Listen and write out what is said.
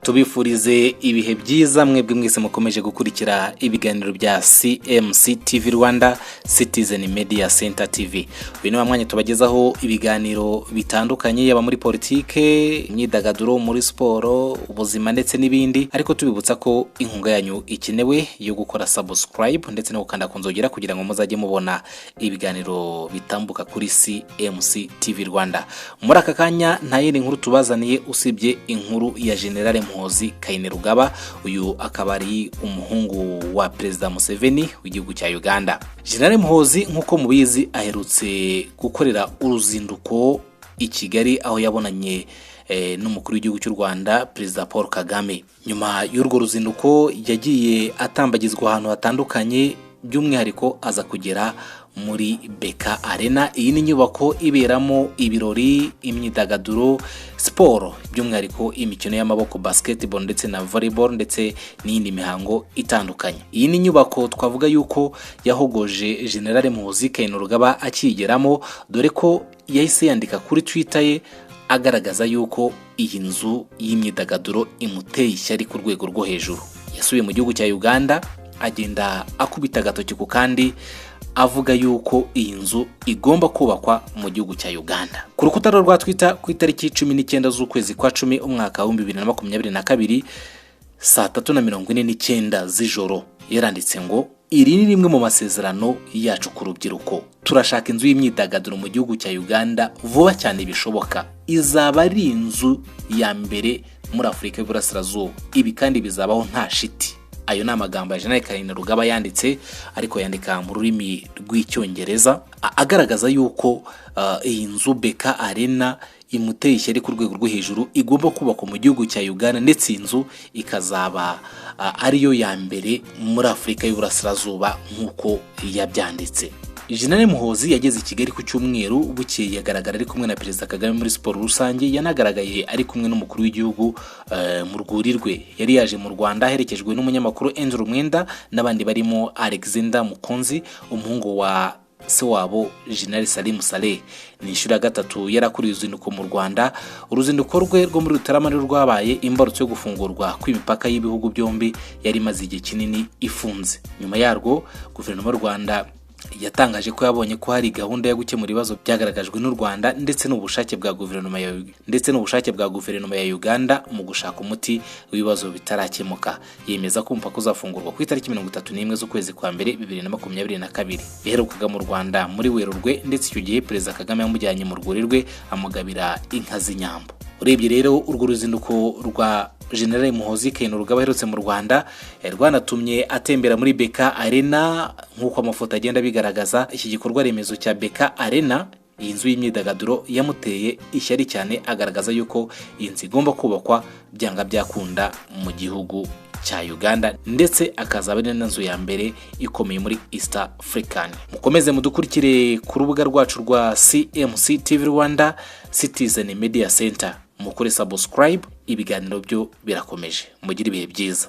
tubifurize ibihe byiza mwebwe mwese mukomeje gukurikira ibiganiro bya CMC TV Rwanda Citizen Media Center TV. Uyu ni mwanya tubagezaho ibiganiro bitandukanye yaba muri politike, imyidagaduro, muri sport, ubuzima ndetse n'ibindi, ariko tubibutsa ko inkunga yanyu ikenewe yo gukora subscribe ndetse no gukanda kunzogera kugira ngo muzajye mubona ibiganiro bitambuka kuri CMC TV Rwanda. Muri aka kanya nta yindi nkuru tubazaniye usibye inkuru ya General Mohoozi Kainerugaba, uyu akaba ari umuhungu wa Perezida Museveni w'igihugu cya Uganda. General Mohoozi nkuko mubizi aherutse gukorera uruzinduko i Kigali aho yabonanye n'umukuru w'igihugu cy'u Rwanda Perezida Paul Kagame. Nyuma y'urwo ruzinduko yagiye atambagizwa ahantu hatandukanye, by'umwihariko aza kugera muri Beka Arena. Iyi ni nyubako iberamo ibirori, imyidagaduro, sport, by'umwihariko imikino y'amaboko, basketball ndetse na volleyball ndetse n'indi mihango itandukanye. Iyi ni nyubako twavuga yuko yahogoje General Mohoozi Kainerugaba akigeramo, dore ko yahise yandika kuri Twitter ye agaragaza yuko iyi nzu y'imyidagaduro imuteye ishyari ku rwego rwo hejuru. Yasubiye mu gihugu cya Uganda, agenda akubita agatoki ku kandi, avuga yuko iyi nzu igomba kubakwa mu gihugu cya Uganda. Ku rukuta rwa Twitter ku itariki 19 z'ukwezi kwa 10 umwaka wa 2022 saa 3:49 z'ijoro yaranditse ngo iri ni rimwe mu masezerano yacu ku rubyiruko. Turashaka inzu y'imyidagaduro mu gihugu cya Uganda vuba cyane bishoboka. Izaba ari inzu ya mbere muri Afurika y'Uburasirazuba. Ibi kandi bizabaho nta shiti. Ayo ni amagambo ya General Kainerugaba yanditse, ariko yandika mu rurimi rw'icyongereza, agaragaza yuko iyi nzu Beka Arena imuteye ishyari ku rwego rwo hejuru, igomba kubakwa mu gihugu cya Uganda ndetse inzu ikazaba ariyo ya mbere muri Afurika y'Uburasirazuba nk'uko yabyanditse. General Mohoozi yageze i Kigali ku cyumweru, bukeye yagaragara ari kumwe na Perezida Kagame muri sport rusange, yanagaragaye ari kumwe n'umukuru w'igihugu mu rwuri rwe. Yari yaje mu Rwanda aherekejwe n'umunyamakuru Inzu n'abandi barimo Alexander Mukonzi, umuhungu wa se wabo General Salim Saleh. Ni inshuro ya gatatu yarakuriye uruzinduko mu Rwanda. Uruzinduko rwe rwo muri Rutarama rwabaye imbarutso yo gufungurwa kw'imipaka y'ibihugu byombi yari maze igihe kinini ifunze. Nyuma yarwo guverinoma y'u Rwanda yatangaje ko yabonye ko hari gahunda yo gukemura ibibazo byagaragajwe n'u Rwanda ndetse n'ubushake bwa guverinoma ya Uganda mu gushaka umuti w'ibibazo bitarakemuka. Yemeza ko umupaka uzafungurwa ku itariki 31 z'ukwezi kwa mbere 2022. Yaherukaga mu Rwanda muri Werurwe, ndetse icyo gihe Perezida Kagame yamujyanye mu rwuri rwe amugabira inka z'inyambo. Urebye rero urwo ruzinduko rwa General Mohoozi Kainerugaba aherutse mu Rwanda rwanatumye atembera muri Beka Arena nk'uko amafoto agenda bigaragaza. Iki gikorwa remezo cya Beka Arena, iyi nzu y'imyidagaduro, yamuteye ishyari cyane, agaragaza yuko iyi nzu igomba kubakwa byanga byakunda mu gihugu cya Uganda, ndetse akazaba ari n'inzu ya mbere ikomeye muri East African. Mukomeze mudukurikire ku rubuga rwacu rwa CMC TV Rwanda Citizen Media Center, mukore subscribe. Ibiganiro byo birakomeje. Mugire ibihe byiza.